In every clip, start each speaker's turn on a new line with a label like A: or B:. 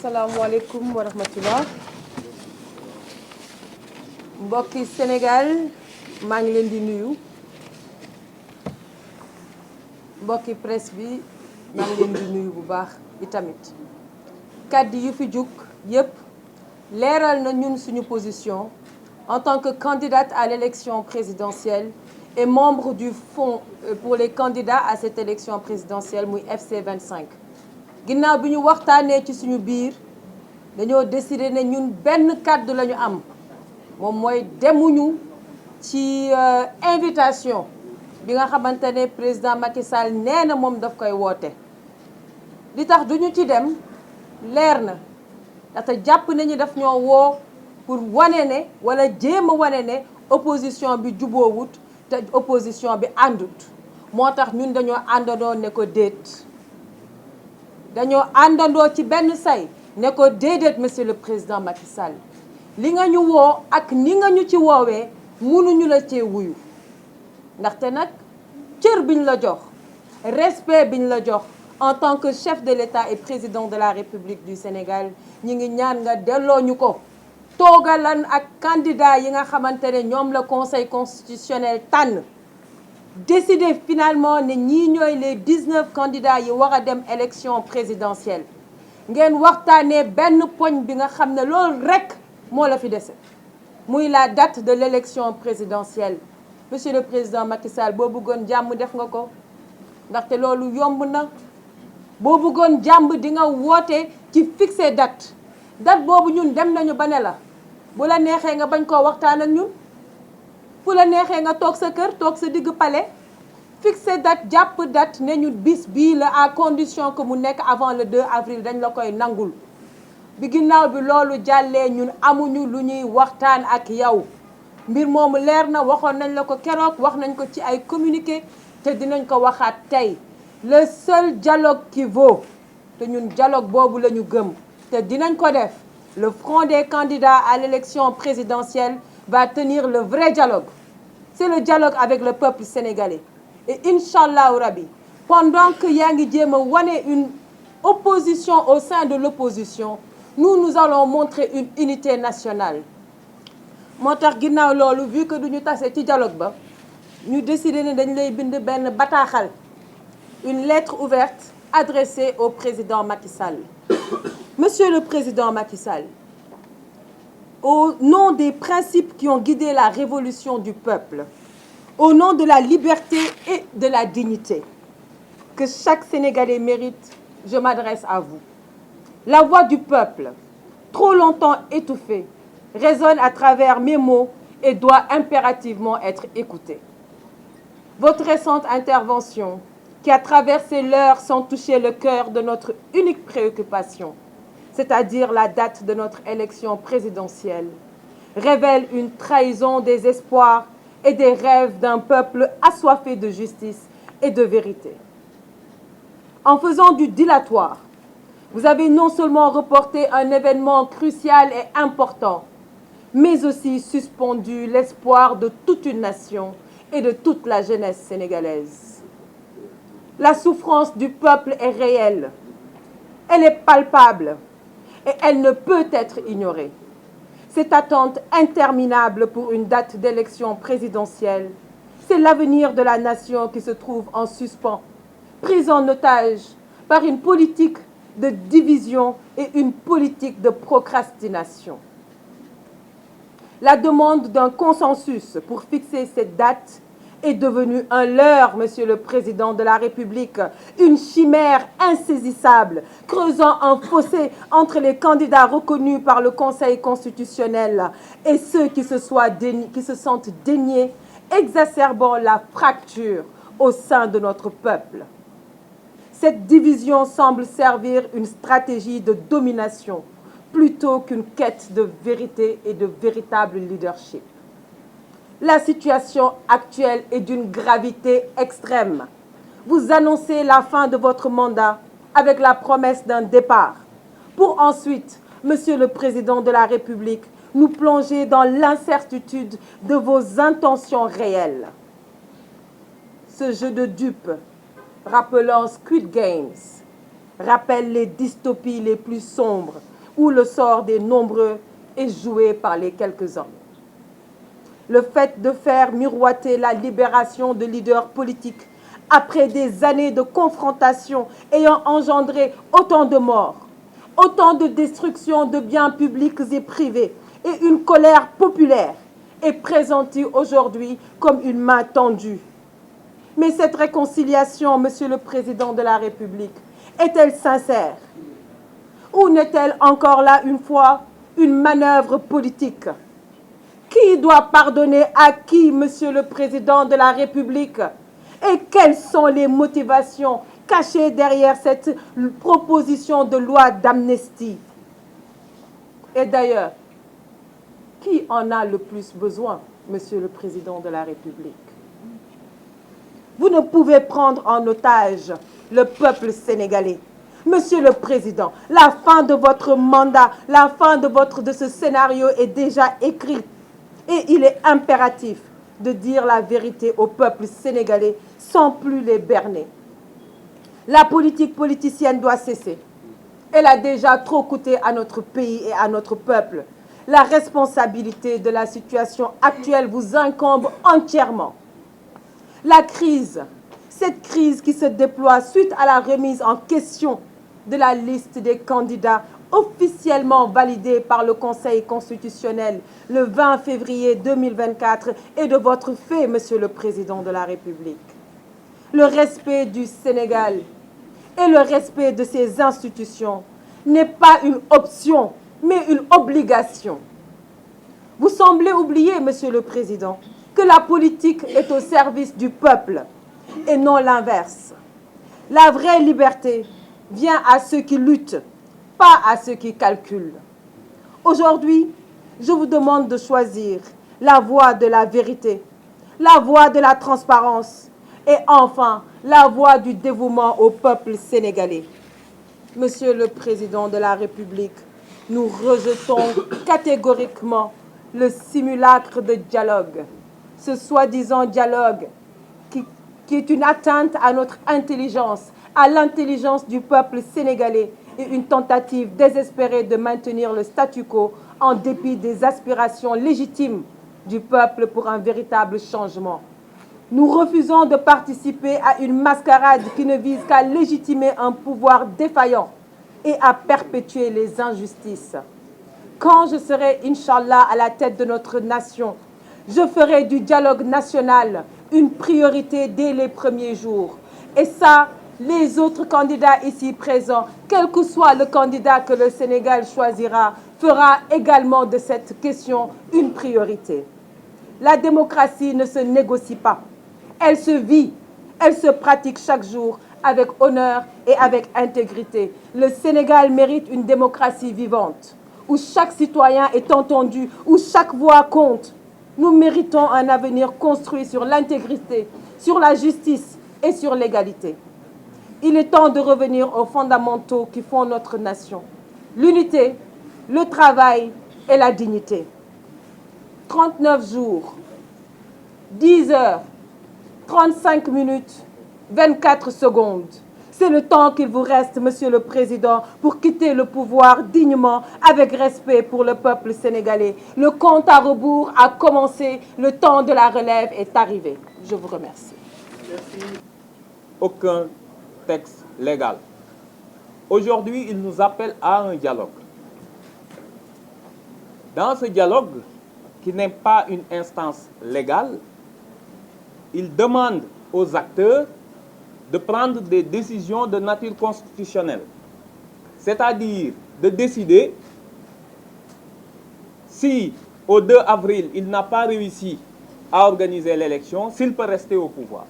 A: asalaamualeykum wa rahmatullah mbokki Sénégal maa ngi leen di nuyu mbokki presse bi maa ngi leen di nuyu bu baax itamit kàddu yu fi jug yépp leeral na ñun suñu position en tant que candidate à l'élection présidentielle et membre du fonds pour les candidats à cette élection présidentielle muy FC25 ginnaaw bi ñu waxtaanee ci suñu biir dañoo décider ne ñun benn kàddu la ñu am moom mooy demuñu ci invitation bi nga xamante ne président Macky Sall nee na moom daf koy woote li tax duñu ci dem leer na ndaxte jàpp nañu daf ñoo woo pour wane ne wala jéem a wane ne opposition bi juboowut te opposition bi àndut moo tax ñun dañoo àndandoo ne ko déet dañoo àndandoo ci benn say ne ko déedéet monsieur le président Macky Sall li nga ñu woo ak ni nga ñu ci woowee mënuñu la cee wuyu ndaxte nag cër biñ la jox respect biñ la jox en tant que chef de l'État et président de la République du Sénégal ñi ngi ñaan nga delloo ñu ko toogalan ak candidat yi nga xamante ne ñoom la conseil constitutionnel tànn décider finalement ne ñii ñooy les 19 candidats yi war a dem élection présidentielle ngeen waxtaanee benn poñ bi nga xam ne loolu rekk moo la fi dese muy la date de l'élection présidentielle monsieur le président Macky Sall boo bëggoon jàmm def nga ko ndaxte loolu yomb na boo bëggoon jàmm di nga woote ci fixé date boobu ñun dem nañu ba ne la bu la neexee nga bañ koo waxtaan ak ñun fu la neexee nga toog sa kër toog sa diggu palais fixé date jàpp date ne ñu bis bii la à condition que mu nekk avant le 2 avril dañ la koy nangul bi ginnaaw bi loolu jàllee ñun amuñu lu ñuy waxtaan ak yow mbir moomu leer na waxoon nañ la ko keroog wax nañ ko ci ay communiqué te dinañ ko waxaat tey le seul dialogue qui vaut te ñun dialogue boobu la ñu gëm te dinañ ko def le front des candidats à l'élection présidentielle va tenir le vrai dialogue c'est le dialogue avec le peuple sénégalais et inchallahu rabbi pendant que yaa ngi jéem a wane une opposition au sein de l'opposition nous allons montrer une unité nationale moo tax ginnaaw loolu vu que duñu tase ci dialogue ba ñu décider ne dañ lay bind benn bataaxal une lettre ouverte adressée au président Macky Sall monsieur le président Macky Sall au nom des principes qui ont guidé la révolution du peuple au nom de la liberté et de la dignité que chaque Sénégalais mérite, je m'adresse à vous. La voix du peuple, trop longtemps étouffée, résonne à travers mes mots et doit impérativement être écoutée. Votre récente intervention, qui a traversé l'heure sans toucher le cœur de notre unique préoccupation, c'est-à-dire la date de notre élection présidentielle, révèle une trahison des espoirs et des rêves d'un peuple assoiffé de justice et de vérité. En faisant du dilatoire, vous avez non seulement reporté un événement crucial et important, mais aussi suspendu l'espoir de toute une nation et de toute la jeunesse sénégalaise. La souffrance du peuple est réelle, elle est palpable et elle ne peut être ignorée. Cette attente interminable pour une date d'élection présidentielle, c'est l'avenir de la nation qui se trouve en suspens, prise en otage par une politique de division et une politique de procrastination. La demande d'un consensus pour fixer cette date est devenue un leurre, monsieur le président de la République, une chimère insaisissable, creusant un fossé entre les candidats reconnus par le Conseil constitutionnel et ceux qui se sentent déniés, exacerbant la fracture au sein de notre peuple. Cette division semble servir une stratégie de domination plutôt qu'une quête de vérité et de véritable leadership. La situation actuelle est d'une gravité extrême. Vous annoncez la fin de votre mandat avec la promesse d'un départ, pour ensuite, Monsieur le Président de la République, nous plonger dans l'incertitude de vos intentions réelles. Ce jeu de dupes, rappelant Squid Games, rappelle les dystopies les plus sombres où le sort des nombreux est joué par les quelques-uns. Le fait de faire miroiter la libération de leaders politiques après des années de confrontation ayant engendré autant de morts, autant de destruction de biens publics et privés et une colère populaire est présentée aujourd'hui comme une main tendue. Mais cette réconciliation, Monsieur le Président de la République, est-elle sincère? Ou n'est-elle encore là une fois une manœuvre politique? Qui doit pardonner à qui, Monsieur le Président de la République? Et quelles sont les motivations cachées derrière cette proposition de loi d'amnistie? Et d'ailleurs, qui en a le plus besoin, Monsieur le Président de la République? Vous ne pouvez prendre en otage le peuple sénégalais. Monsieur le Président, la fin de votre mandat, la fin de ce scénario est déjà écrite. Et il est impératif de dire la vérité au peuple sénégalais sans plus les berner. La politique politicienne doit cesser. Elle a déjà trop coûté à notre pays et à notre peuple. La responsabilité de la situation actuelle vous incombe entièrement. La crise, cette crise qui se déploie suite à la remise en question de la liste des candidats officiellement validée par le Conseil constitutionnel le 20 février 2024 est de votre fait, Monsieur le Président de la République. Le respect du Sénégal et le respect de ses institutions n'est pas une option, mais une obligation. Vous semblez oublier, Monsieur le Président, que la politique est au service du peuple et non l'inverse. La vraie liberté vient à ceux qui luttent, pas à ceux qui calculent. Aujourd'hui, je vous demande de choisir la voie de la vérité, la voie de la transparence et enfin la voie du dévouement au peuple sénégalais. Monsieur le Président de la République, nous rejetons catégoriquement le simulacre de dialogue, ce soi-disant dialogue qui est une atteinte à notre intelligence, à l'intelligence du peuple sénégalais et une tentative désespérée de maintenir le statu quo en dépit des aspirations légitimes du peuple pour un véritable changement. Nous refusons de participer à une mascarade qui ne vise qu'à légitimer un pouvoir défaillant et à perpétuer les injustices. Quand je serai, Inch'Allah, à la tête de notre nation, je ferai du dialogue national une priorité dès les premiers jours. Et ça, les autres candidats ici présents, quel que soit le candidat que le Sénégal choisira, fera également de cette question une priorité. La démocratie ne se négocie pas. Elle se vit, elle se pratique chaque jour avec honneur et avec intégrité. Le Sénégal mérite une démocratie vivante, où chaque citoyen est entendu, où chaque voix compte. Nous méritons un avenir construit sur l'intégrité, sur la justice et sur l'égalité. Il est temps de revenir aux fondamentaux qui font notre nation. L'unité, le travail et la dignité. 39 jours, 10 heures, 35 minutes, 24 secondes. C'est le temps qu'il vous reste, Monsieur le Président, pour quitter le pouvoir dignement, avec respect pour le peuple sénégalais. Le compte à rebours a commencé, le temps de la relève est arrivé. Je vous remercie.
B: Merci. Aucun texte légal. Aujourd'hui, il nous appelle à un dialogue. Dans ce dialogue, qui n'est pas une instance légale, il demande aux acteurs de prendre des décisions de nature constitutionnelle, c'est-à-dire de décider si, au 2 avril, il n'a pas réussi à organiser l'élection, s'il peut rester au pouvoir.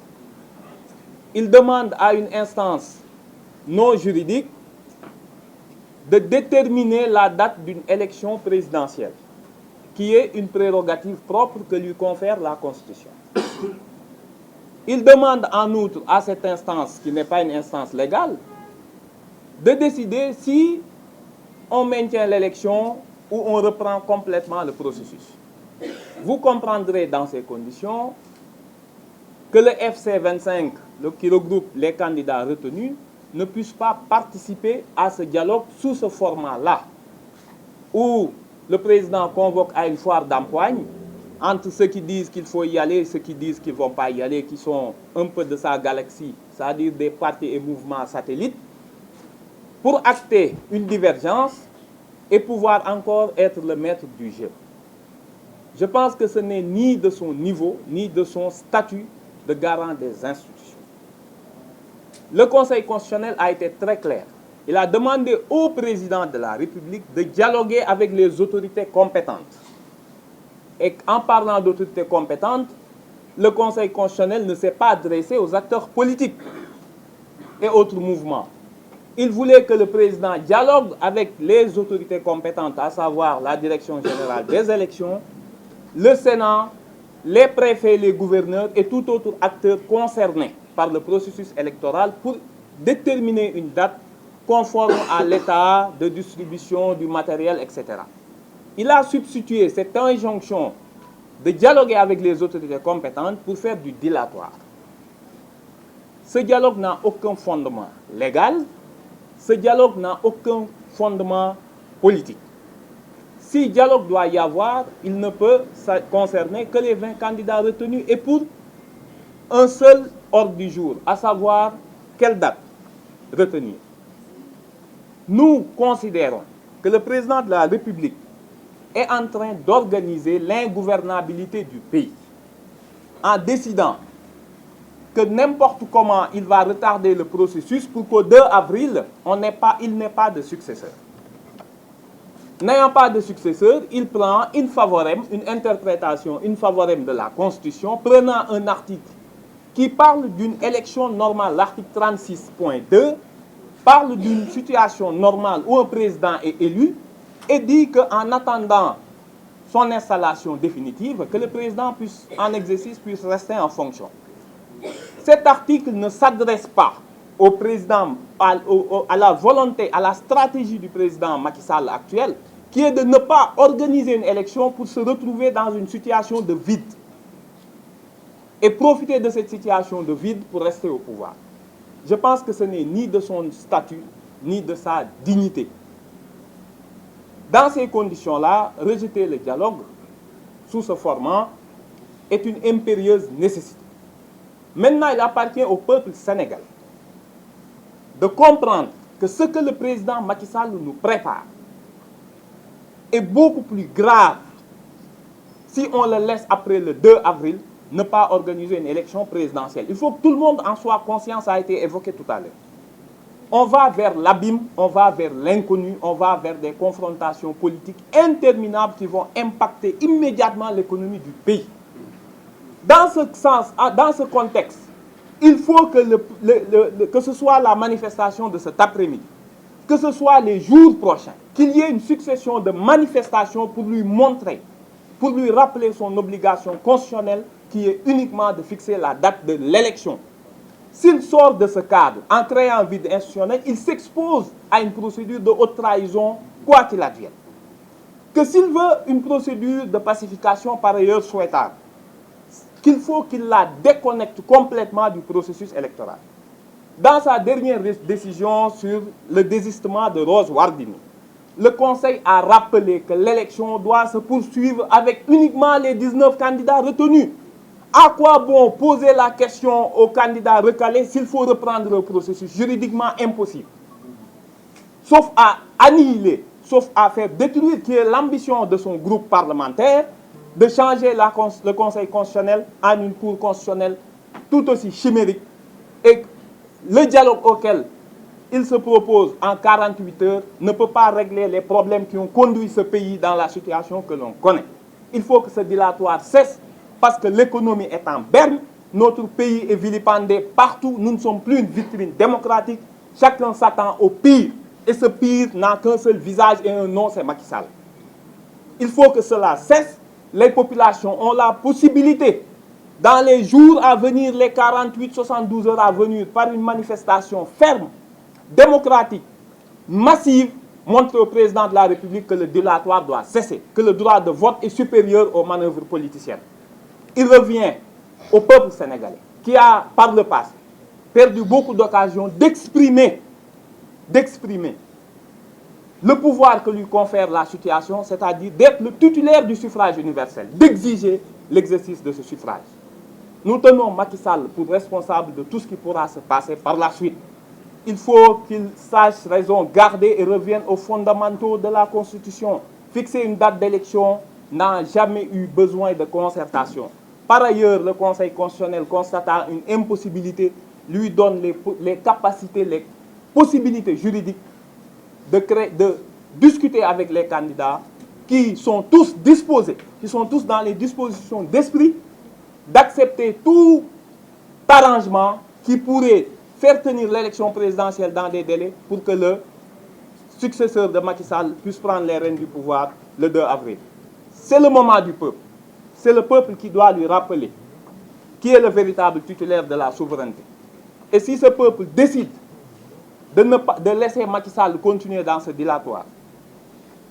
B: Il demande à une instance non juridique de déterminer la date d'une élection présidentielle, qui est une prérogative propre que lui confère la Constitution. Il demande en outre à cette instance, qui n'est pas une instance légale, de décider si on maintient l'élection ou on reprend complètement le processus. Vous comprendrez dans ces conditions que le FC25, qui regroupe les candidats retenus, ne puisse pas participer à ce dialogue sous ce format-là. où le président convoque à une foire d'empoigne entre ceux qui disent qu'il faut y aller et ceux qui disent qu'ils ne vont pas y aller, qui sont un peu de sa galaxie, c'est-à-dire des partis et mouvements satellites, pour acter une divergence et pouvoir encore être le maître du jeu. Je pense que ce n'est ni de son niveau, ni de son statut de garant des institutions. Le Conseil constitutionnel a été très clair. Il a demandé au président de la République de dialoguer avec les autorités compétentes. Et en parlant d'autorités compétentes, le Conseil constitutionnel ne s'est pas adressé aux acteurs politiques et autres mouvements. Il voulait que le président dialogue avec les autorités compétentes, à savoir la Direction générale des élections, le Sénat, les préfets, les gouverneurs et tout autre acteur concerné par le processus électoral pour déterminer une date conforme à l'état de distribution du matériel, etc. Il a substitué cette injonction de dialoguer avec les autorités compétentes pour faire du dilatoire. Ce dialogue n'a aucun fondement légal, ce dialogue n'a aucun fondement politique. Si dialogue doit y avoir, il ne peut concerner que les 20 candidats retenus et pour un seul ordre du jour, à savoir quelle date retenir. Nous considérons que le président de la République est en train d'organiser l'ingouvernabilité du pays en décidant que n'importe comment il va retarder le processus pour qu'au 2 avril, il n'ait pas de successeur. N'ayant pas de successeur, il prend une interprétation in favorem de la Constitution, prenant un article qui parle d'une élection normale, l'article 36.2, parle d'une situation normale où un président est élu et dit qu'en attendant son installation définitive, que le président en exercice puisse rester en fonction. Cet article ne s'adresse pas au président, à la volonté, à la stratégie du président Macky Sall actuel, qui est de ne pas organiser une élection pour se retrouver dans une situation de vide et profiter de cette situation de vide pour rester au pouvoir. Je pense que ce n'est ni de son statut, ni de sa dignité. Dans ces conditions-là, rejeter le dialogue sous ce format est une impérieuse nécessité. Maintenant, il appartient au peuple sénégalais de comprendre que ce que le président Macky Sall nous prépare est beaucoup plus grave si on le laisse après le 2 avril ne pas organiser une élection présidentielle. Il faut que tout le monde en soit conscient, ça a été évoqué tout à l'heure. On va vers l'abîme, on va vers l'inconnu, on va vers des confrontations politiques interminables qui vont impacter immédiatement l'économie du pays. Dans ce sens, dans ce contexte, il faut que ce soit la manifestation de cet après-midi, que ce soit les jours prochains, qu'il y ait une succession de manifestations pour lui montrer, pour lui rappeler son obligation constitutionnelle qui est uniquement de fixer la date de l'élection. S'il sort de ce cadre en créant un vide institutionnel, il s'expose à une procédure de haute trahison, quoi qu'il advienne. Que s'il veut une procédure de pacification par ailleurs souhaitable, qu'il faut qu'il la déconnecte complètement du processus électoral. Dans sa dernière décision sur le désistement de Rose Wardini, le Conseil a rappelé que l'élection doit se poursuivre avec uniquement les 19 candidats retenus. À quoi bon poser la question aux candidats recalés s'il faut reprendre le processus? Juridiquement impossible. Sauf à annihiler, sauf à faire détruire, qui est l'ambition de son groupe parlementaire, de changer le Conseil constitutionnel en une cour constitutionnelle tout aussi chimérique. Et le dialogue auquel il se propose en 48 heures ne peut pas régler les problèmes qui ont conduit ce pays dans la situation que l'on connaît. Il faut que ce dilatoire cesse parce que l'économie est en berne, notre pays est vilipendé partout, nous ne sommes plus une vitrine démocratique, chacun s'attend au pire. Et ce pire n'a qu'un seul visage et un nom, c'est Macky Sall. Il faut que cela cesse. Les populations ont la possibilité, dans les jours à venir, les 48-72 heures à venir, par une manifestation ferme, démocratique, massive, montrer au président de la République que le dilatoire doit cesser, que le droit de vote est supérieur aux manœuvres politiciennes. Il revient au peuple sénégalais, qui a, par le passé, perdu beaucoup d'occasions d'exprimer le pouvoir que lui confère la situation, c'est-à-dire d'être le titulaire du suffrage universel, d'exiger l'exercice de ce suffrage. Nous tenons Macky Sall pour responsable de tout ce qui pourra se passer par la suite. Il faut qu'il sache raison garder et revienne aux fondamentaux de la Constitution. Fixer une date d'élection n'a jamais eu besoin de concertation. Par ailleurs, le Conseil constitutionnel, constatant une impossibilité, lui donne les capacités, les possibilités juridiques de discuter avec les candidats qui sont tous disposés, qui sont tous dans les dispositions d'esprit d'accepter tout arrangement qui pourrait faire tenir l'élection présidentielle dans des délais pour que le successeur de Macky Sall puisse prendre les rênes du pouvoir le 2 avril. C'est le moment du peuple. C'est le peuple qui doit lui rappeler qui est le véritable titulaire de la souveraineté. Et si ce peuple décide de laisser Macky Sall continuer dans ce dilatoire,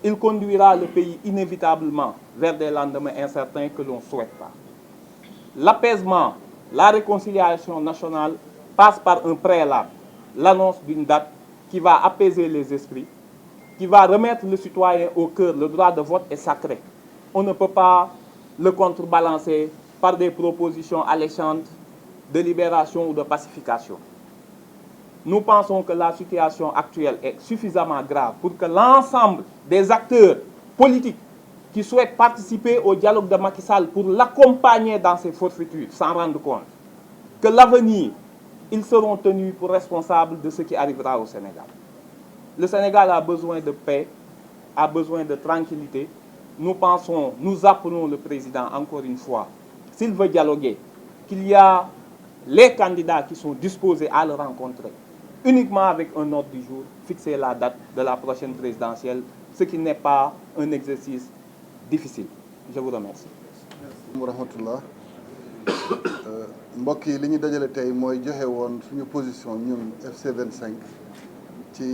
B: il conduira le pays inévitablement vers des lendemains incertains que l'on ne souhaite pas. L'apaisement, la réconciliation nationale passe par un préalable, l'annonce d'une date qui va apaiser les esprits, qui va remettre le citoyen au cœur. Le droit de vote est sacré. On ne peut pas le contrebalancer par des propositions alléchantes de libération ou de pacification. Nous pensons que la situation actuelle est suffisamment grave pour que l'ensemble des acteurs politiques qui souhaitent participer au dialogue de Macky Sall pour l'accompagner dans ses forfaitures s'en rendent compte. Que l'avenir, ils seront tenus pour responsables de ce qui arrivera au Sénégal. Le Sénégal a besoin de paix, a besoin de tranquillité. Nous pensons, nous appelons le président encore une fois, s'il veut dialoguer, qu'il y a les candidats qui sont disposés à le rencontrer, uniquement avec un ordre du jour, fixer la date de la prochaine présidentielle, ce qui n'est pas un exercice difficile. Je vous remercie.
C: Rahmatullah. Mbokk yi li ñu dajale tey mooy joxe woon suñu position ñun FC25 ci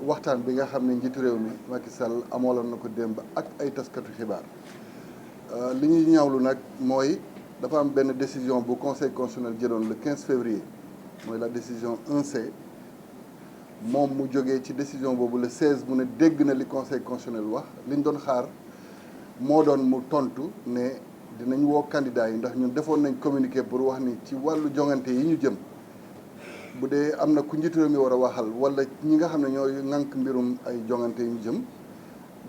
C: waxtaan bi nga xam ne njiitu réew mi Macky Sall amooloon na ko démb ak ay taskatu xibaar li ñuy ñaawlu nag mooy dafa am benn décision bu conseil constitutionnel jëloon le 15 février mooy la décision 1C moom mu jógee ci décision boobu le 16 mu ne dégg na li conseil constitutionnel wax li ñu doon xaar moo doon mu tontu ne dinañ woo candidat yi ndax ñun defoon nañ communiqué pour wax ni ci wàllu jongante yi ñu jëm bu dee am na ku njiitu réew mi war a waxal wala ñi nga xam ne ñooy ŋànk mbirum ay jongante yi ñu jëm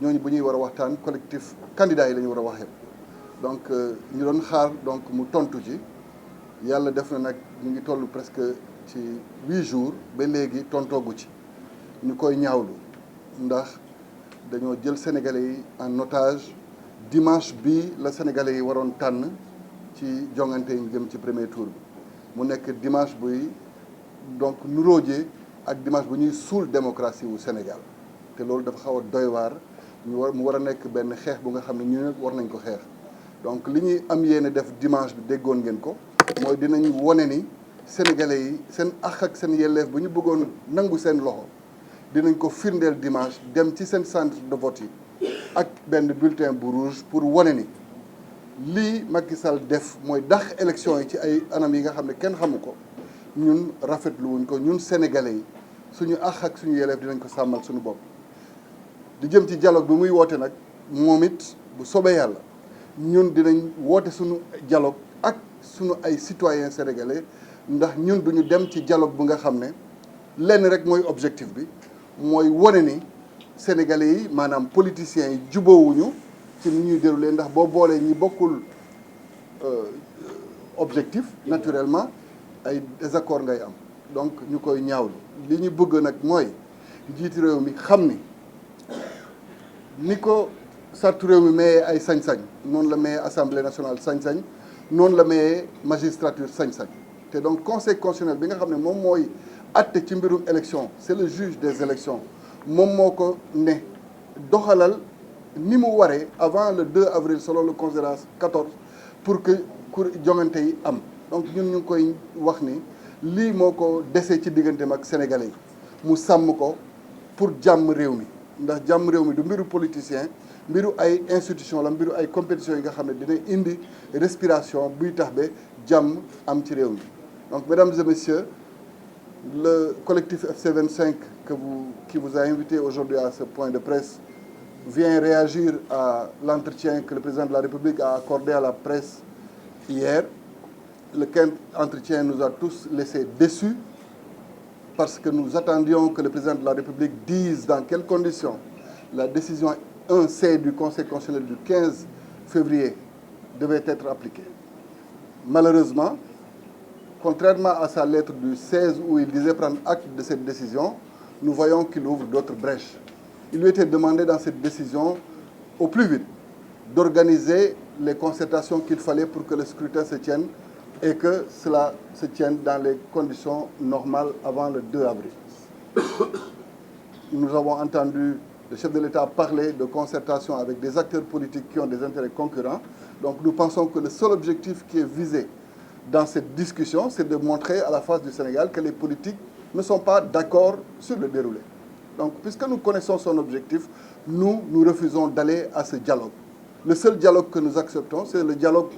C: ñooñu bu ñuy war a waxtaan collectif candidat yi la ñu war a wax yëpp donc ñu doon xaar donc mu tontu ci yàlla def na nag ñu ngi toll presque ci 8 jours ba léegi tontoogu ci ñu koy ñaawlu ndax dañoo jël sénégalais yi en otage dimanche bi la sénégalais yi waroon tànn ci jongante yi ñu jëm ci premier tour bi mu nekk dimanche buy donc nuróojee ak dimanche bu ñuy suul démocratie wu Sénégal te loolu dafa xaw a doy waar mu war a nekk benn xeex bu nga xam ne ñu war nañ ko xeex donc li ñuy am yéene def dimanche bi déggoon ngeen ko mooy dinañ wone ni sénégalais yi seen àq ak seen yelleef bu ñu bëggoon nangu seen loxo dinañ ko firndeel dimanche dem ci seen centre de vote yi ak benn bulletin bu rouge pour wone ni lii Macky Sall def mooy dax élection yi ci ay anam yi nga xam ne kenn xamu ko ñun rafetlu wuñ ko ñun sénégalais yi suñu àq ak suñu yelleef dinañ ko sàmmal suñu bopp. di jëm ci dialogue bi muy woote nag moom it bu sobee yàlla ñun dinañ woote suñu dialogue ak suñu ay citoyens sénégalais ndax ñun duñu dem ci dialogue bu nga xam ne lenn rek mooy objectif bi mooy wone ni sénégalais yi maanaam politiciens yi jubóowuñu ci ni ñuy déroulé ndax boo boolee ñi bokkul objectif naturellement ay désaccord ngay am donc ñu koy ñaawlu li ñu bëgg nag mooy njiitu réew mi xam ni ko sartu réew mi mayee ay sañ-sañ noonu la mayee assemblée nationale sañ-sañ noonu la mayee magistrature sañ-sañ te donc conseil constitutionnel bi nga xam ne moom mooy atte ci mbirum élection c'est le juge des élections moom moo ko ne doxalal ni mu waree avant le 2 avril selon le considérant 14 pour que jongante yi am donc ñun ñu ngi koy wax ni lii moo ko desee ci digganteem ak sénégalais yi mu sàmm ko pour jàmm réew mi ndax jàmm réew mi du mbiru politicien mbiru ay institution la mbiru ay compétition yi nga xam ne dina indi respiration buy tax ba jàmm am ci réew mi donc mesdames et messieurs le collectif FC25 qui vous a invité aujourd'hui à ce point de presse vient réagir à l'entretien que le président de la République a accordé à la presse hier. Lequel entretien nous a tous laissés déçus parce que nous attendions que le président de la République dise dans quelles conditions la décision 1C du Conseil constitutionnel du 15 février devait être appliquée. Malheureusement, contrairement à sa lettre du 16 où il disait prendre acte de cette décision, nous voyons qu'il ouvre d'autres brèches. Il lui était demandé dans cette décision, au plus vite, d'organiser les concertations qu'il fallait pour que le scrutin se tienne et que cela se tienne dans les conditions normales avant le 2 avril. Nous avons entendu le chef de l'État parler de concertation avec des acteurs politiques qui ont des intérêts concurrents. Donc nous pensons que le seul objectif qui est visé dans cette discussion, c'est de montrer à la face du Sénégal que les politiques ne sont pas d'accord sur le déroulé. Donc, puisque nous connaissons son objectif, nous refusons d'aller à ce dialogue. Le seul dialogue que nous acceptons, c'est le dialogue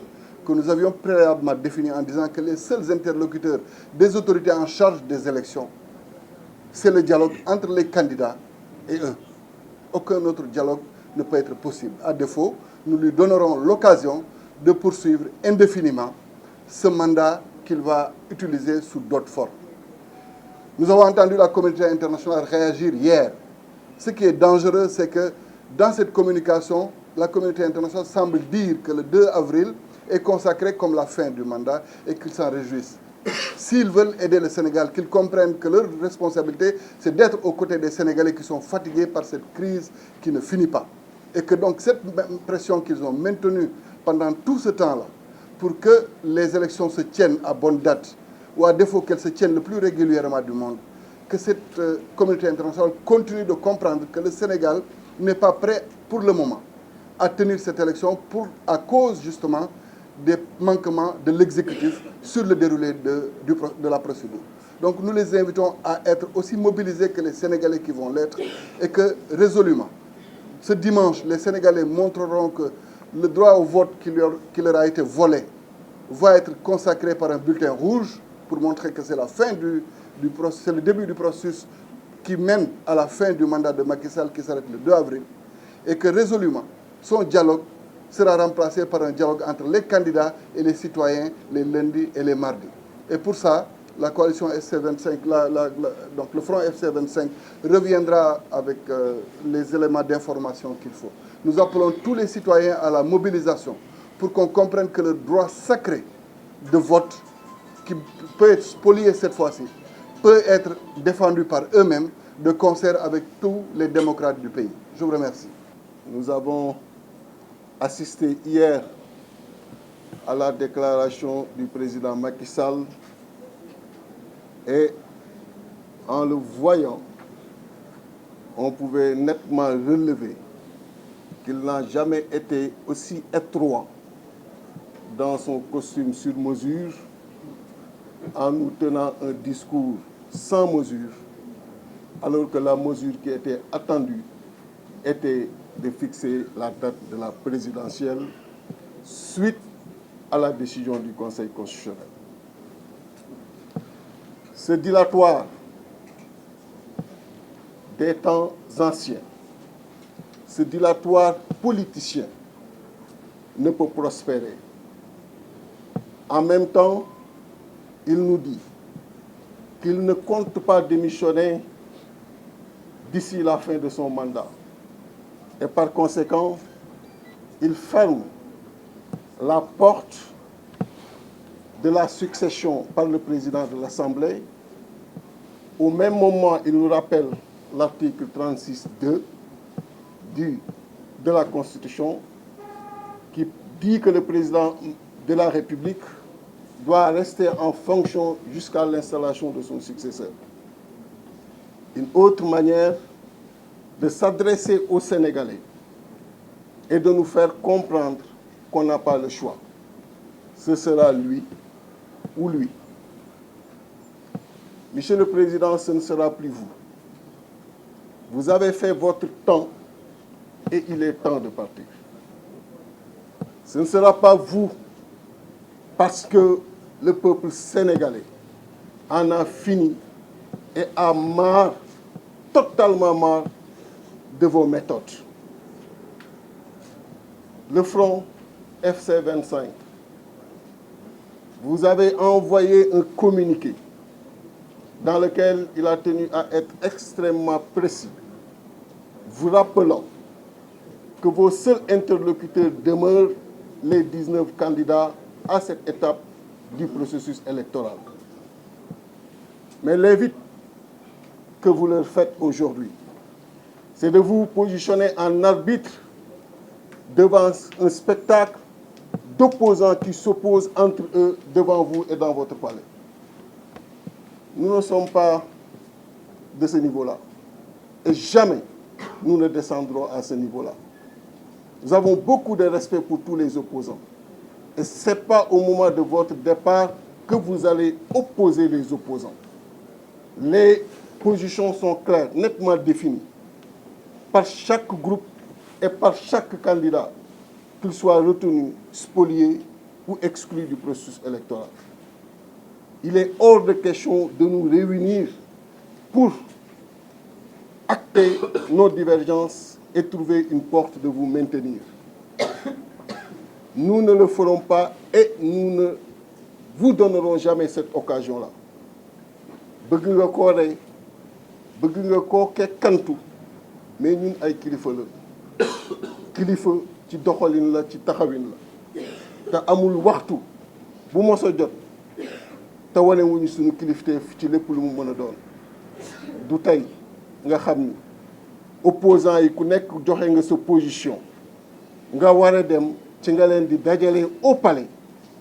C: que nous avions préalablement défini en disant que les seuls interlocuteurs des autorités en charge des élections, c'est le dialogue entre les candidats et eux. Aucun autre dialogue ne peut être possible. À défaut, nous lui donnerons l'occasion de poursuivre indéfiniment ce mandat qu'il va utiliser sous d'autres formes. Nous avons entendu la communauté internationale réagir hier. Ce qui est dangereux, c'est que dans cette communication, la communauté internationale semble dire que le 2 avril est consacré comme la fin du mandat et qu'ils s'en réjouissent. S'ils veulent aider le Sénégal, qu'ils comprennent que leur responsabilité, c'est d'être aux côtés des Sénégalais qui sont fatigués par cette crise qui ne finit pas. Et que donc cette pression qu'ils ont maintenue pendant tout ce temps-là, pour que les élections se tiennent à bonne date, ou à défaut qu'elles se tiennent le plus régulièrement du monde, que cette communauté internationale continue de comprendre que le Sénégal n'est pas prêt pour le moment à tenir cette élection à cause justement des manquements de l'exécutif sur le déroulé de la procédure. Donc nous les invitons à être aussi mobilisés que les Sénégalais qui vont l'être et que résolument, ce dimanche, les Sénégalais montreront que le droit au vote qui leur a été volé va être consacré par un bulletin rouge pour montrer que c'est la fin c'est le début du processus qui mène à la fin du mandat de Macky Sall qui s'arrête le 2 avril et que résolument, son dialogue sera remplacé par un dialogue entre les candidats et les citoyens les lundis et les mardis. Et pour ça, la coalition FC25, donc le front FC25 reviendra avec les éléments d'information qu'il faut. Nous appelons tous les citoyens à la mobilisation pour qu'on comprenne que le droit sacré de vote, qui peut être spolié cette fois-ci, peut être défendu par eux-mêmes de concert avec tous les démocrates du pays. Je vous remercie.
D: Nous avons assisté hier à la déclaration du président Macky Sall et en le voyant, on pouvait nettement relever qu'il n'a jamais été aussi étroit dans son costume sur mesure en nous tenant un discours sans mesure, alors que la mesure qui était attendue était de fixer la date de la présidentielle suite à la décision du Conseil constitutionnel. Ce dilatoire des temps anciens, ce dilatoire politicien ne peut prospérer. En même temps, il nous dit qu'il ne compte pas démissionner d'ici la fin de son mandat. Et par conséquent, il ferme la porte de la succession par le président de l'Assemblée. Au même moment, il nous rappelle l'article 36.2 de la Constitution qui dit que le président de la République doit rester en fonction jusqu'à l'installation de son successeur. Une autre manière de s'adresser aux Sénégalais et de nous faire comprendre qu'on n'a pas le choix. Ce sera lui ou lui. Monsieur le Président, ce ne sera plus vous. Vous avez fait votre temps et il est temps de partir. Ce ne sera pas vous parce que le peuple sénégalais en a fini et a marre totalement marre de vos méthodes. Le front FC25, vous avez envoyé un communiqué dans lequel il a tenu à être extrêmement précis, vous rappelant que vos seuls interlocuteurs demeurent les 19 candidats à cette étape du processus électoral. Mais l'invite que vous leur faites aujourd'hui, c'est de vous positionner en arbitre devant un spectacle d'opposants qui s'opposent entre eux devant vous et dans votre palais. Nous ne sommes pas de ce niveau-là. Et jamais nous ne descendrons à ce niveau-là. Nous avons beaucoup de respect pour tous les opposants. Et ce n'est pas au moment de votre départ que vous allez opposer les opposants. Les positions sont claires, nettement définies, par chaque groupe et par chaque candidat, qu'il soit retenu, spolié ou exclu du processus électoral. Il est hors de question de nous réunir pour acter nos divergences et trouver une porte de vous maintenir. Nous ne le ferons pas et nous ne vous donnerons jamais cette occasion-là. Bëgg nga koo rey bëgg nga koo kekkantu mais ñun ay kilifa la kilifa ci doxalin la ci taxawin la te amul waxtu bu mos a jot te wane wuñu suñu kilifteef ci lépp lu mu mën a doon du tey nga xam ni opposants yi ku nekk joxe nga sa position nga war a dem ci nga leen di dajale au palais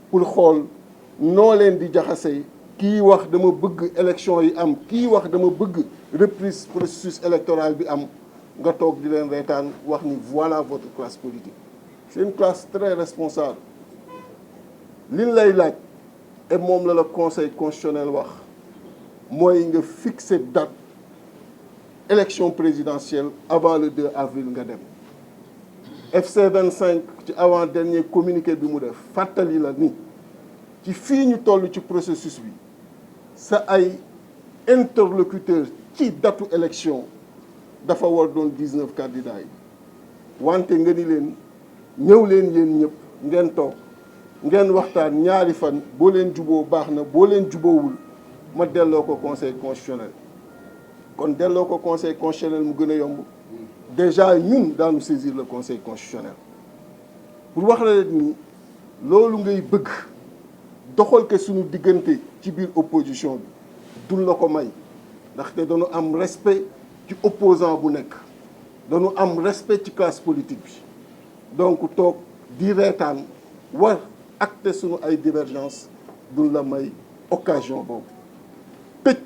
D: pour xool noo leen di jaxasee kii wax dama bëgg élection yi am kii wax dama bëgg reprise processus électoral bi am nga toog di leen reetaan wax ni voilà votre classe politique. C'est une classe très responsable. Liñ lay laaj et moom la conseil constitutionnel wax mooy nga fixer date élection présidentielle avant le 2 avril nga dem. FC25 ci avant dernier communiqué bi mu def fàttali la ni ci fii ñu toll ci processus bi sa ay interlocuteur ci datu élection dafa war doon 19 candidats yi wante nga ni leen ñëw leen yéen ñëpp ngeen toog ngeen waxtaan ñaari fan boo leen juboo baax na boo leen juboowul ma delloo ko conseil constitutionnel kon delloo ko conseil constitutionnel mu gën a yomb déjà ñun daanu saisir le conseil constitutionnel pour wax la ni loolu ngay bëgg doxal ko suñu diggante ci biir opposition bi duñ la ko may ndaxte dañu am respect ci opposant bu nekk dañu am respect ci classe politique bi donc toog di reetaan war acter suñu ay divergence duñ la may occasion boobu tëj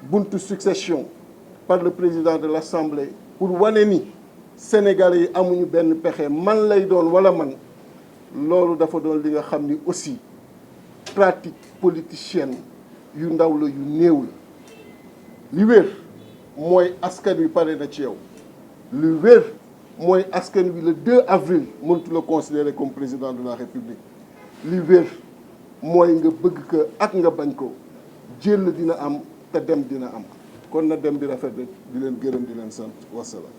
D: buntu succession par le président de l'Assemblée pour wane ni Sénégalais yi amuñu benn pexe man lay doon wala man loolu dafa doon li nga xam ni aussi pratique politicienne yu ndaw la yu néew la li wér mooy askan wi pare na ci yow li wér mooy askan wi le 2 avril mëntu la considérer comme président de la République li wér mooy nga bëgg ko ak nga bañ ko jël dina am te dem dina am kon na dem bi rafet rek di leen gërëm di leen sant wasalaam.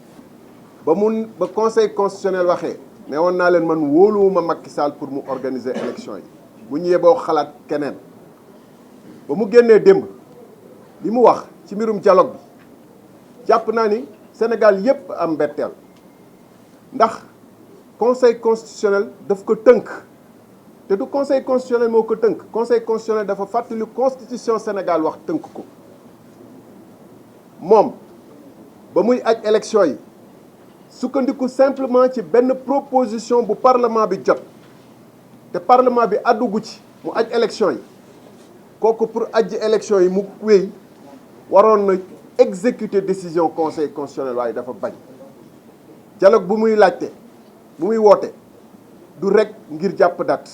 E: ba conseil constitutionnel waxee ne woon naa leen man wóoluwuma Macky Sall pour mu organiser élection yi bu ñu yeboo xalaat keneen ba mu génnee démb li mu wax ci mbirum dialogue bi jàpp naa ni Sénégal yépp am mbetteel ndax conseil constitutionnel daf ko tënk te du conseil constitutionnel moo ko tënk conseil constitutionnel dafa fàttali constitution Sénégal wax tënk ko moom ba muy aj élection yi sukkandiku simplement ci benn proposition bu parlement bi jot te parlement bi àddugu ci mu aj élection yi kooku pour ajji élection yi mu wéy waroon na exécuter décision conseil constitutionnel waaye dafa bañ dialogue bu muy laajte bu muy woote du rek ngir jàpp date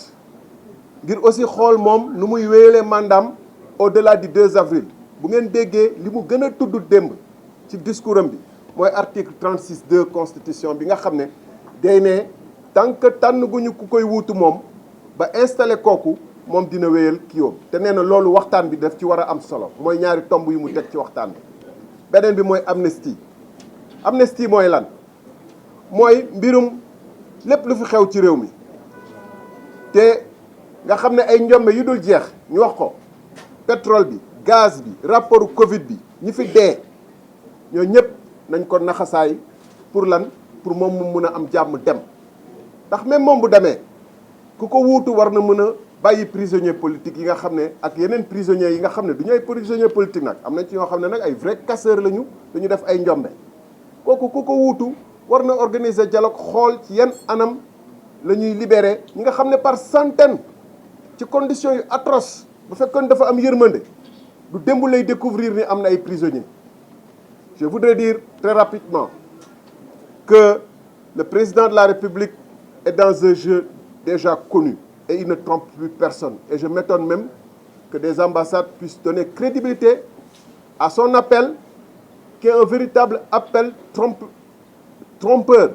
E: ngir aussi xool moom nu muy wéyalee mandaam au-delà du 2 avril bu ngeen déggee li mu gën a tudd démb ci discours am bi mooy article 36(2) constitution bi nga xam ne day ne tant que tànn guñu ku koy wuutu moom ba installé kooku moom dina wéyal kiiwam te nee na loolu waxtaan bi daf ci war a am solo mooy ñaari tomb yu mu teg ci waxtaan bi beneen bi mooy amnistie amnistie mooy lan mooy mbirum lépp lu fi xew ci réew mi te nga xam ne ay njombe yu dul jeex ñu wax ko pétrole bi gaz bi rapport Covid bi ñi fi dee ñoo ñëpp nañ ko naxasaay pour lan pour moom mu mun a am jàmm dem ndax même moom bu demee ku ko wuutu war na mën a bàyyi prisonnier politique yi nga xam ne ak yeneen prisonniers yi nga xam ne du ñu ay prisonnier politique nag am na ci ñoo xam ne nag ay vrai casseur lañu dañu def ay njombe kooku ku ko wuutu war na organiser dialogue xool ci yan anam la ñuy libérer ñi nga xam ne par centaine ci conditions yu atroces bu fekkoon dafa am yërmande du démb lay découvrir ni am na ay prisonniers. Je voudrais dire très rapidement que le président de la République est dans un jeu déjà connu et il ne trompe plus personne. Et je m'étonne même que des ambassades puissent donner crédibilité à son appel, qui est un véritable appel trompeur,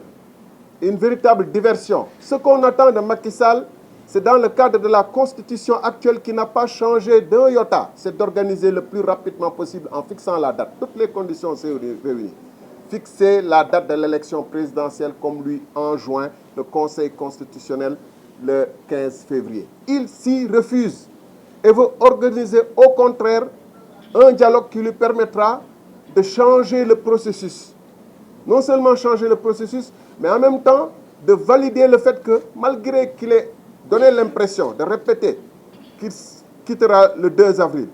E: une véritable diversion. Ce qu'on attend de Macky Sall, c'est dans le cadre de la constitution actuelle qui n'a pas changé d'un iota, c'est d'organiser le plus rapidement possible en fixant la date. Toutes les conditions sont réunies. Fixer la date de l'élection présidentielle comme lui enjoint le Conseil constitutionnel le 15 février. Il s'y refuse et veut organiser au contraire un dialogue qui lui permettra de changer le processus. Non seulement changer le processus, mais en même temps de valider le fait que malgré qu'il ait donné l'impression de répéter qu'il quittera le 2 avril,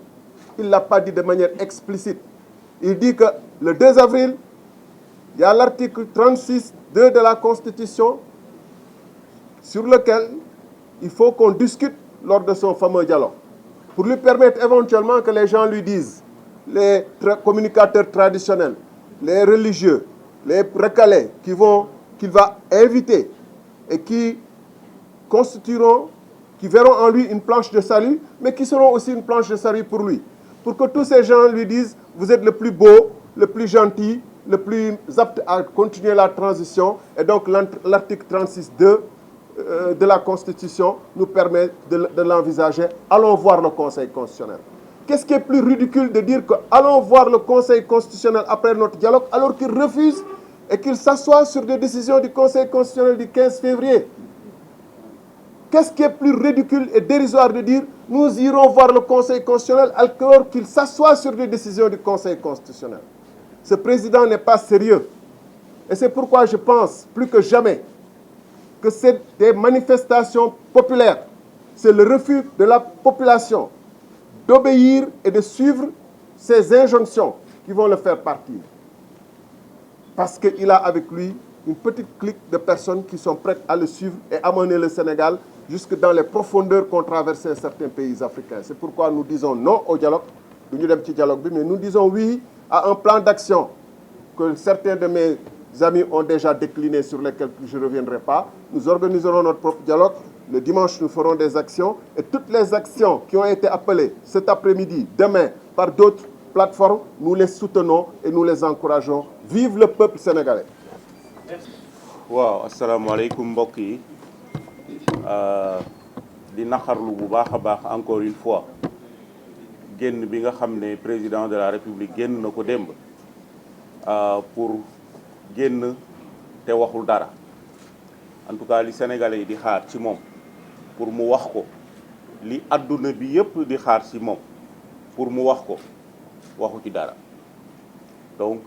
E: il ne l'a pas dit de manière explicite. Il dit que le 2 avril, il y a l'article 36.2 de la Constitution sur lequel il faut qu'on discute lors de son fameux dialogue, pour lui permettre éventuellement que les gens lui disent, les communicateurs traditionnels, les religieux, les recalés qu'il va inviter et qui constitueront, qui verront en lui une planche de salut, mais qui seront aussi une planche de salut pour lui. Pour que tous ces gens lui disent, vous êtes le plus beau, le plus gentil, le plus apte à continuer la transition. Et donc l'article 36.2 de la Constitution nous permet de l'envisager. Allons voir le Conseil constitutionnel. Qu'est-ce qui est plus ridicule de dire que allons voir le Conseil constitutionnel après notre dialogue alors qu'il refuse et qu'il s'assoit sur des décisions du Conseil constitutionnel du 15 février? Qu'est-ce qui est plus ridicule et dérisoire de dire nous irons voir le Conseil constitutionnel alors qu'il s'assoit sur des décisions du Conseil constitutionnel? Ce président n'est pas sérieux. Et c'est pourquoi je pense plus que jamais que c'est des manifestations populaires. C'est le refus de la population d'obéir et de suivre ces injonctions qui vont le faire partir. Parce qu'il a avec lui une petite clique de personnes qui sont prêtes à le suivre et amener le Sénégal jusque dans les profondeurs qu'ont traversé certains pays africains. C'est pourquoi nous disons non au dialogue, mais nous disons oui à un plan d'action que certains de mes amis ont déjà décliné, sur lesquels je ne reviendrai pas. Nous organiserons notre propre dialogue. Le dimanche, nous ferons des actions. Et toutes les actions qui ont été appelées cet après-midi, demain, par d'autres plateformes, nous les soutenons et nous les encourageons. Vive le peuple sénégalais.
F: waaw asalaamaaleykum mbokk yi di naqarlu bu baax a baax encore une fois génn bi nga xam ne président de la République génn na ko démb pour génn te waxul dara en tout cas li Sénégalais yi di xaar ci moom pour mu wax ko, li adduna bi yépp di xaar ci moom pour mu wax ko, waxu ci dara. Donc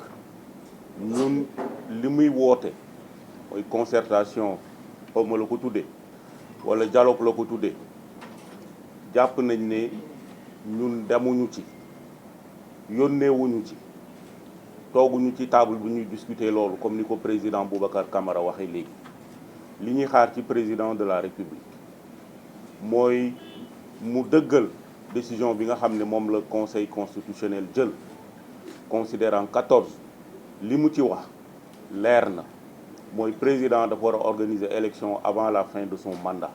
F: ñun li muy woote mooy concertation xawma la ko tuddee wala dialogue la ko tuddee, jàpp nañ ne ñun demuñu ci, yónneewuñu ci, tooguñu ci table bu ñuy discuter loolu comme ni ko président Boubacar Camara waxee léegi. Li ñuy xaar ci président de la République mooy mu dëggal décision bi nga xam ne moom la Conseil constitutionnel jël, considérant 14 li mu ci wax leer na, mooy président dafa war a organiser élection avant la fin de son mandat.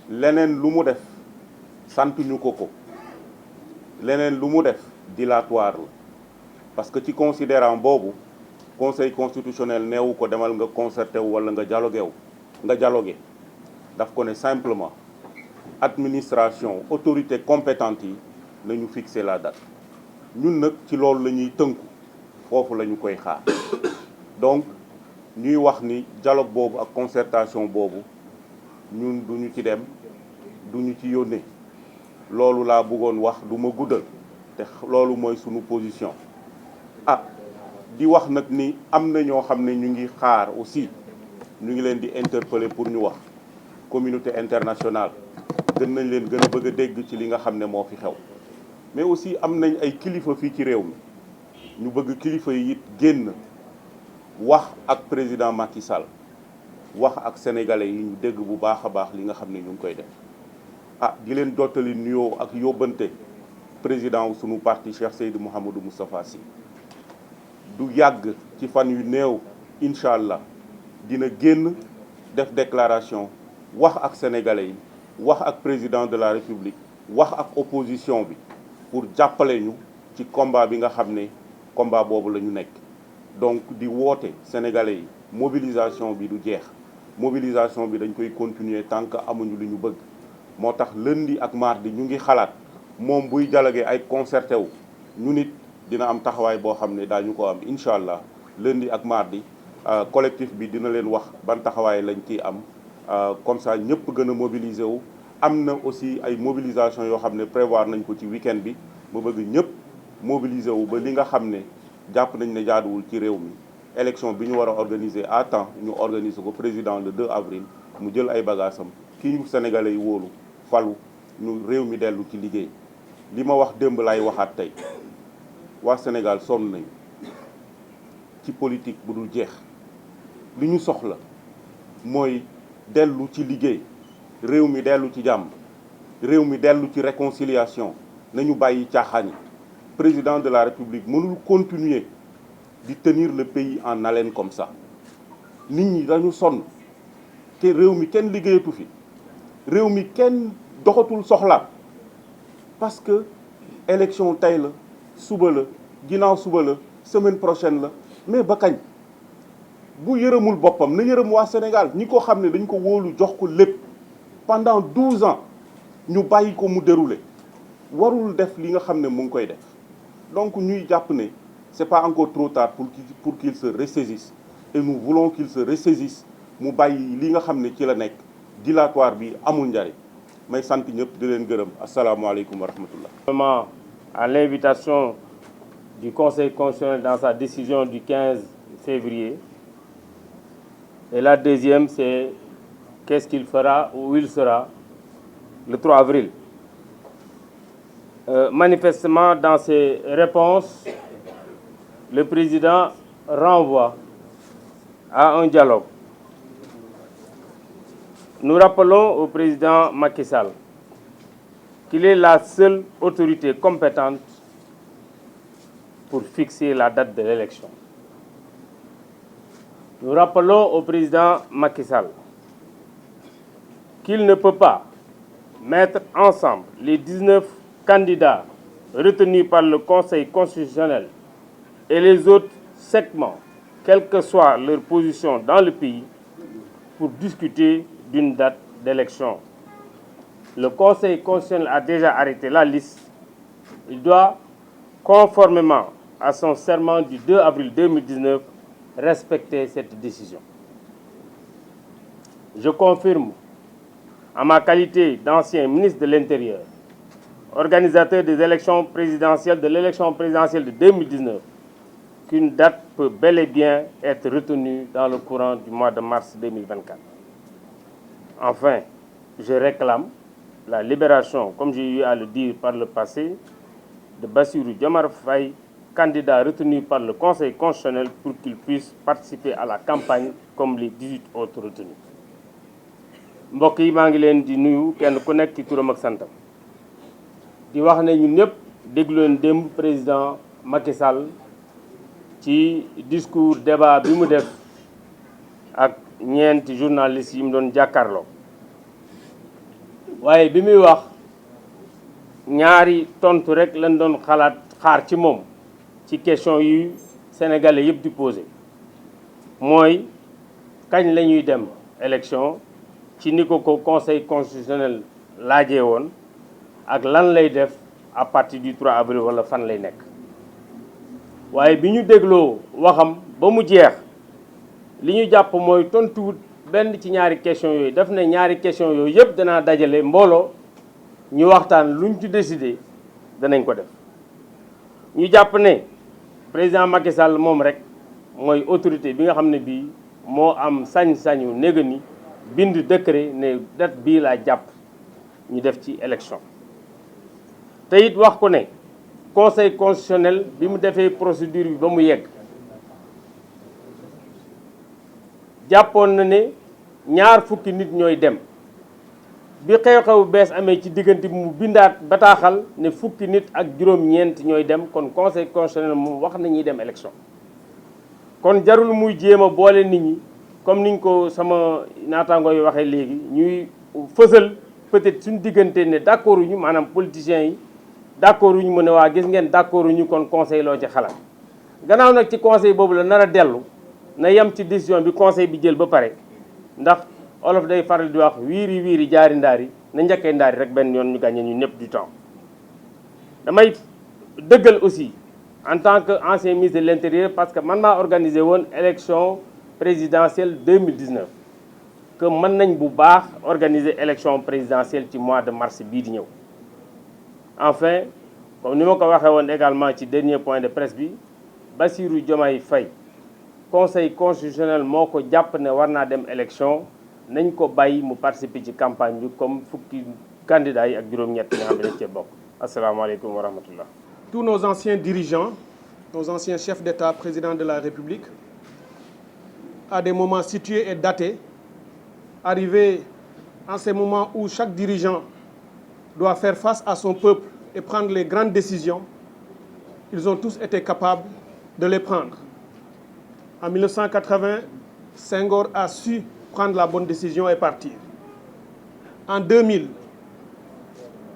F: Leneen lu mu def santuñu ko, leneen lu mu def dilatoire la, parce que ci considérant boobu Conseil constitutionnel neewu ko demal nga concerté wu wala nga dialogué daf ko ne simplement administration autorité compétente yi nañu fixer la date. Ñun nag ci loolu la ñuy tënku, foofu la ñu koy xaar. donc ñuy wax ni dialogue boobu ak concertation boobu ñun duñu ci dem duñu ci yónnee loolu laa bëggoon wax du ma guddal te loolu mooy sunu position di wax nag ni am na ñoo xam ne ñu ngi xaar aussi ñu ngi leen di interpeller pour ñu wax communauté internationale gën nañ leen gën a bëgg a dégg ci li nga xam ne moo fi xew mais aussi am nañ ay kilifa fii ci réew mi ñu bëgg kilifa yi it génn wax ak président Macky Sall wax ak sénégalais yi ñu dégg bu baax a baax li nga xam ne ñu ngi koy def di leen jottali nuyoo ak yóbbante président wu sunu parti Cheikh Seydou Mouhamadou Moustapha Sy du yàgg ci fan yu néew incha allah dina génn def déclaration wax ak sénégalais yi wax ak président de la république wax ak opposition bi pour jàppale ñu ci combat bi nga xam ne combat boobu la ñu nekk. donc di woote sénégalais yi mobilisation bi du jeex mobilisation bi dañ koy continuer tant que amuñu li ñu bëgg moo tax lundi ak mardi ñu ngi xalaat moom buy dialoguer ay concerté wu ñu nit dina am taxawaay boo xam ne daañu ko am incha allah lundi ak mardi collectif bi dina leen wax ban taxawaay lañ ciy am comme ça ñëpp gën a mobiliser wu. am na aussi ay mobilisation yoo xam ne prévoir nañ ko ci week-end bi ma bëgg ñëpp mobiliser wu ba li nga xam ne jàpp nañ ne jaaduwul ci réew mi élection bi ñu war a organiser à temps ñu organiser ko président le 2 avril mu jël ay bagaasam kii ñu sénégalais yi wóolu falu ñu réew mi dellu ci liggéey li ma wax démb laay waxaat tey waa Sénégal sonn nañu ci politique bu dul jeex li ñu soxla mooy dellu ci liggéey réew mi dellu ci jàmm réew mi dellu ci réconciliation nañu bàyyi caaxaan yi président de la république mënul continuer di tenir le pays en haleine comme ça nit ñi dañu sonn te réew mi kenn liggéeyatu fi réew mi kenn doxatul soxla parce que élection tey la suba la ginnaaw suba la semaine prochaine la mais ba kañ bu yërëmul boppam na yërëm waa Sénégal ñi ko xam ne dañ ko wóolu jox ko lépp pendant 12 ans ñu bàyyi ko mu dérouler warul def li nga xam ne mu ngi koy def donc ñuy jàpp ne c'est pas encore trop tard pour qu'il se ressaisisse et nous voulons qu'il se ressaisisse mu bàyyi li nga xam ne ci la nekk dilatoire bi amul njariñ may sant ñëpp di leen gërëm asalaamaaleykum wa rahmatullah.
G: À l'invitation du Conseil constitutionnel dans sa décision du 15 février. Et la deuxième, c'est qu'est-ce qu'il fera ou où il sera le 3 avril. Manifestement, dans ses réponses, le président renvoie à un dialogue. Nous rappelons au président Macky Sall qu'il est la seule autorité compétente pour fixer la date de l'élection. Nous rappelons au président Macky Sall qu'il ne peut pas mettre ensemble les 19 candidats retenus par le Conseil constitutionnel et les autres segments, quelle que soit leur position dans le pays, pour discuter d'une date d'élection. Le Conseil constitutionnel a déjà arrêté la liste. Il doit, conformément à son serment du 2 avril 2019, respecter cette décision. Je confirme, en ma qualité d'ancien ministre de l'Intérieur, organisateur des élections présidentielles, de l'élection présidentielle de 2019, qu'une date peut bel et bien être retenue dans le courant du mois de mars 2024. Enfin, je réclame la libération, comme j'ai eu à le dire par le passé, de Bassirou Diomaye Faye, candidat retenu par le Conseil constitutionnel pour qu'il puisse participer à la campagne comme les 18 autres retenus. mbokk yi maa ngi leen di nuyu kenn ku nekk ci turam ak santam di wax ne ñun ñëpp déglu leen démb président Macky Sall ci discours débat bi mu def ak ñeenti journalistes yi mu doon jàkkaarloo waaye bi muy wax ñaari tontu rek lañ doon xaar ci moom ci question yu sénégalais yëpp di posé mooy kañ la ñuy dem élection ci ni ko conseil constitutionnel laajee woon ak lan lay def à partir du 3 avril wala fan lay nekk waaye bi ñu dégloo waxam ba mu jeex li ñu jàpp mooy tontuwut benn ci ñaari question yooyu daf ne ñaari question yooyu yëpp danaa dajale mbooloo ñu waxtaan luñ ci décidé danañ ko def ñu jàpp ne président Macky Sall moom rek mooy autorité bi nga xam ne bii moo am sañ-sañu néega ni bind décret ne date bii laa jàpp ñu def ci élection te it wax ko ne conseil constitutionnel bi mu defee procédure bi ba mu yegg jàppoon na ne ñaar fukki nit ñooy dem bi xew-xew bees amee ci diggante bi mu bindaat bataaxal ne fukki nit ak juróom-ñeent ñooy dem kon conseil constitutionnel moom wax na ñuy dem élection kon jarul muy jéem a boole nit ñi comme niñ ko sama naataangoo yi waxee léegi ñuy fësal peut-être suñu diggante ne d'accord uñu maanaam politiciens yi d'accord uñu mu ne waa gis ngeen d'accord uñu kon conseil loo ci xalaat gannaaw nag ci conseil boobu la nar a dellu na yem ci décision bi conseil bi jël ba pare ndax olof day faral di wax wiiri wiiri jaari ndaari na njëkkee ndaari rek benn yoon ñu gagné ñu ñëpp du temps damay dëggal aussi en tant que ancien ministre de l'Intérieur parce que man maa organisé woon élection présidentielle 2019 que mën nañ bu baax organiser élection présidentielle ci mois de mars bii di ñëw enfin comme ni ma ko waxee woon également ci dernier point de presse bi Bassirou Diomaye Faye conseil constitutionnel moo ko jàpp ne war naa dem élection nañ ko bàyyi mu participer ci campagne bi comme fukki candidats yi ak juróom-ñett nga xam ne dañ cee bokk asalaamaaleykum wa rahmatullah.
H: Tous nos anciens dirigeants, nos anciens chefs d'État, présidents de la République, à des moments situés et datés, arrivés en ces moments où chaque dirigeant doit faire face à son peuple et prendre les grandes décisions, ils ont tous été capables de les prendre. En 1980, Senghor a su prendre la bonne décision et partir. En 2000,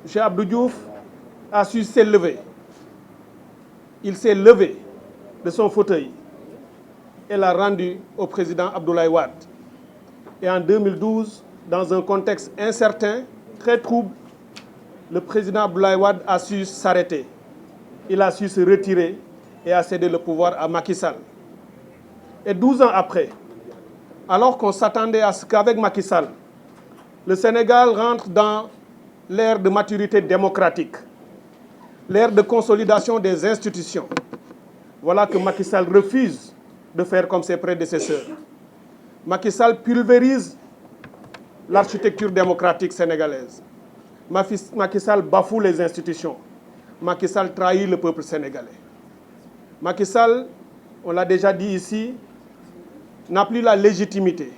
H: M. Abdou Diouf a su s'élever. Il s'est levé de son fauteuil et l'a rendu au président Abdoulaye Wade. Et en 2012, dans un contexte incertain, très trouble, le président Abdoulaye Wade a su s'arrêter. Il a su se retirer et a cédé le pouvoir à Macky Sall. Et 12 ans après, alors qu'on s'attendait à ce qu'avec Macky Sall, le Sénégal rentre dans l'ère de maturité démocratique, l'ère de consolidation des institutions. Voilà que Macky Sall refuse de faire comme ses prédécesseurs. Macky Sall pulvérise l'architecture démocratique sénégalaise. Macky Sall bafoue les institutions. Macky Sall trahit le peuple sénégalais. Macky Sall, on l'a déjà dit ici, n'a plus la légitimité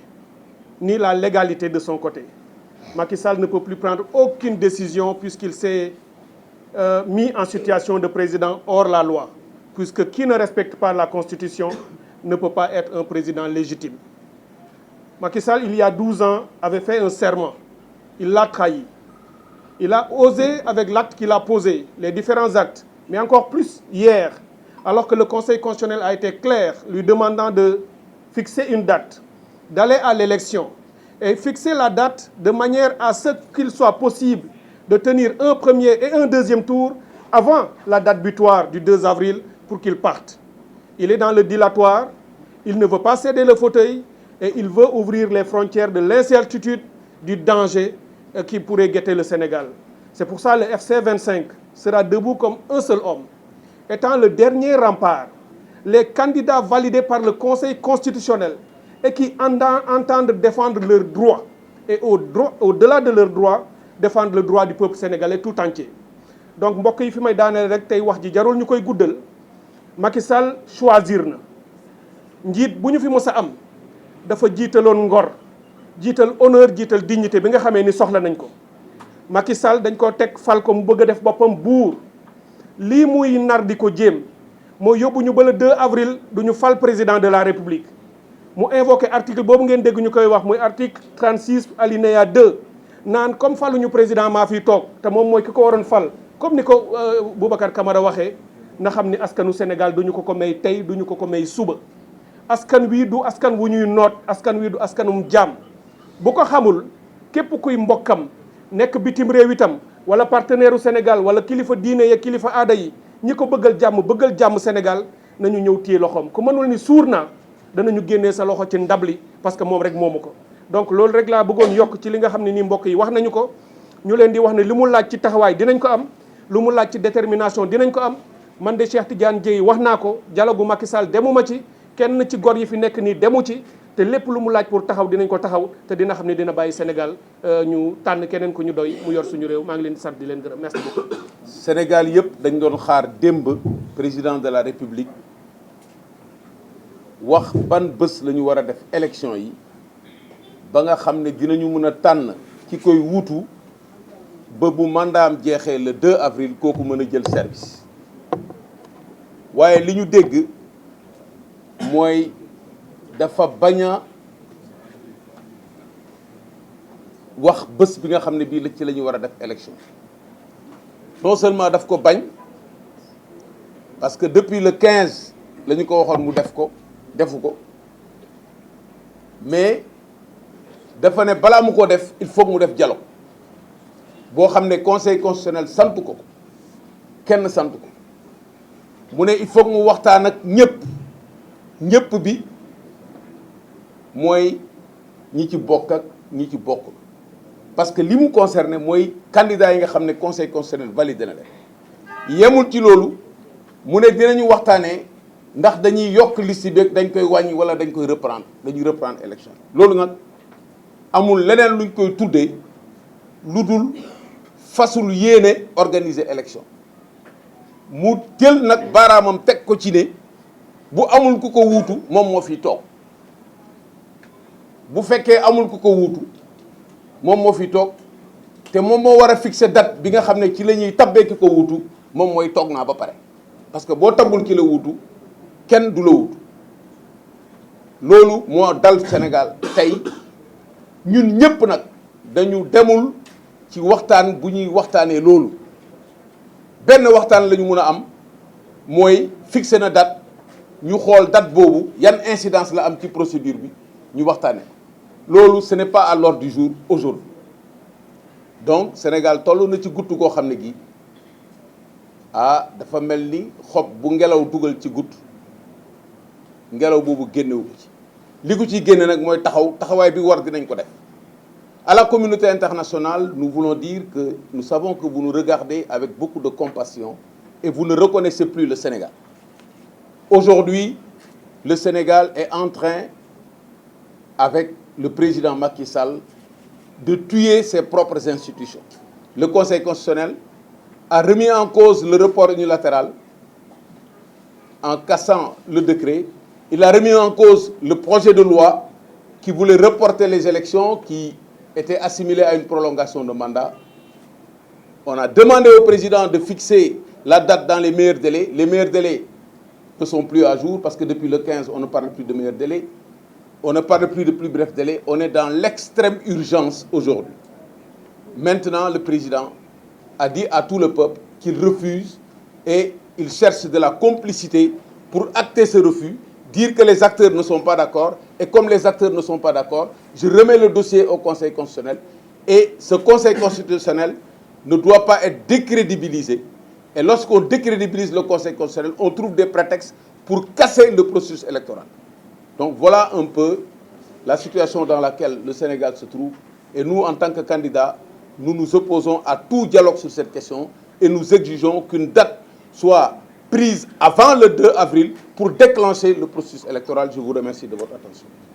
H: ni la légalité de son côté. Macky Sall ne peut plus prendre aucune décision puisqu'il s'est mis en situation de président hors la loi, puisque qui ne respecte pas la Constitution ne peut pas être un président légitime. Macky Sall, il y a 12 ans, avait fait un serment. Il l'a trahi. Il a osé avec l'acte qu'il a posé, les différents actes, mais encore plus hier, alors que le Conseil constitutionnel a été clair, lui demandant de fixer une date, d'aller à l'élection, et fixer la date de manière à ce qu'il soit possible de tenir un premier et un deuxième tour avant la date butoir du 2 avril pour qu'il parte. Il est dans le dilatoire, il ne veut pas céder le fauteuil et il veut ouvrir les frontières de l'incertitude, du danger qui pourrait guetter le Sénégal. C'est pour ça que le FC25 sera debout comme un seul homme. Étant le dernier rempart, les candidats validés par le Conseil constitutionnel et qui entendent défendre leurs droits et au-delà de leurs droits, défendre le droit du peuple sénégalais tout entier. Donc mbokk yi fi may daaneel rek tey wax ji jarul ñu koy guddal Macky Sall choisir na njiit bu ñu fi mës a am dafa jiitaloon ngor jiital honneur jiital dignité bi nga xamee ni soxla nañ ko. Macky Sall dañ ko teg fal ko mu bëgg a def boppam buur lii muy nar di ko jéem moo yóbbu ñu ba le 2 avril du ñu fal président de la République mu invoqué article boobu ngeen dégg ñu koy wax muy article 36 alinéa 2 naan comme faluñu président maa fi toog te moom mooy ki ko waroon fal comme ni ko Boubacar Camara waxee na xam ni askanu Sénégal duñu ko may tey duñu ko may suba. askan wi du askan wu ñuy noot askan wi du askanum jaam bu ko xamul képp kuy mbokkam nekk bitim réew itam wala partenaire u Sénégal wala kilifa diine ya kilifa aada yi ñi ko bëggal jàmm Sénégal nañu ñëw téye loxoom ku mënul ni suur naa danañu génnee sa loxo ci ndab li parce que moom rek moomu ko. donc loolu rek laa bëggoon yokk ci li nga xam ne nii mbokk yi wax nañu ko ñu leen di wax ne li mu laaj ci taxawaay dinañ ko am lu mu laaj ci détermination dinañ ko am. man de Cheikh Tidiane Dièye wax naa ko dialogue gu Macky Sall demuma ci kenn ci gor yi fi nekk nii demu ci te lépp lu mu laaj pour taxaw dinañ ko taxaw te dina xam ne dina bàyyi Sénégal ñu tànn keneen ku ñu doy mu yor suñu réew maa ngi leen di sant di leen gërëm merci beaucoup.
F: Sénégal yëpp dañ doon xaar démb président de la République wax ban bés la ñu war a def élection yi ba nga xam ne dinañu mën a tànn ki koy wuutu ba bu mandaam jeexee le 2 avril kooku mën a jël service. waaye li ñu dégg mooy dafa bañ a wax bés bi nga xam ne bii la ci la ñu war a def élection non seulement daf ko bañ parce que depuis le 15 la ñu ko waxoon mu def ko defu ko mais dafa ne balaa mu ko def il faut mu def dialogue boo xam ne conseil constitutionnel sant ko kenn sant ko mu ne il faut mu waxtaan ak ñëpp bi mooy ñi ci bokk ak ñi ci bokkul parce que li mu concerné mooy candidat yi nga xam ne conseil constitutionnel validé na leen yemul ci loolu mu ne dinañu waxtaanee ndax dañuy yokk liste bi dañ koy wàññi wala dañ koy dañuy reprendre élection loolu nag amul leneen luñ koy tuddee lu dul fasul yéene organiser élection mu jël nag baaraamam teg ko ci ne bu amul ku ko wuutu moom moo fi toog bu fekkee amul ku ko wuutu moom moo fi toog te moom moo war a fixer date bi nga xam ne ci la ñuy tabbee ki ko wuutu moom mooy toog naa ba pare parce que boo tabbul ki la wuutu kenn du la wuutu loolu moo dal Sénégal tey ñun ñëpp nag dañu demul ci waxtaan bu ñuy waxtaanee loolu benn waxtaan la ñu mun a am mooy fixer na date ñu xool date boobu yan incidence la am ci procédure bi ñu waxtaanee loolu ce n'est pas à l'ordre du jour aujourd'hui donc Sénégal toll na ci gutt koo xam ne gi dafa mel ni xob bu ngelaw dugal ci gutt ngelaw boobu génnewu ko ci li ko ciy génne nag mooy taxawaay bi war dinañ ko def. À la communauté internationale, nous voulons dire que nous savons que vous nous regardez avec beaucoup de compassion et vous ne reconnaissez plus le Sénégal. Aujourd'hui, le Sénégal est en train, avec le président Macky Sall, de tuer ses propres institutions. Le Conseil constitutionnel a remis en cause le report unilatéral en cassant le décret. Il a remis en cause le projet de loi qui voulait reporter les élections, qui était assimilé à une prolongation de mandat. On a demandé au président de fixer la date dans les meilleurs délais. Les meilleurs délais ne sont plus à jour parce que depuis le 15, on ne parle plus de meilleurs délais. On ne parle plus de plus brefs délais. On est dans l'extrême urgence aujourd'hui. Maintenant, le président a dit à tout le peuple qu'il refuse et il cherche de la complicité pour acter ce refus, dire que les acteurs ne sont pas d'accord, et comme les acteurs ne sont pas d'accord, je remets le dossier au Conseil constitutionnel, et ce Conseil constitutionnel ne doit pas être décrédibilisé. Et lorsqu'on décrédibilise le Conseil constitutionnel, on trouve des prétextes pour casser le processus électoral. Donc voilà un peu la situation dans laquelle le Sénégal se trouve, et nous, en tant que candidats, nous nous opposons à tout dialogue sur cette question, et nous exigeons qu'une date soit prise avant le 2 avril pour déclencher le processus électoral. Je vous remercie de votre attention.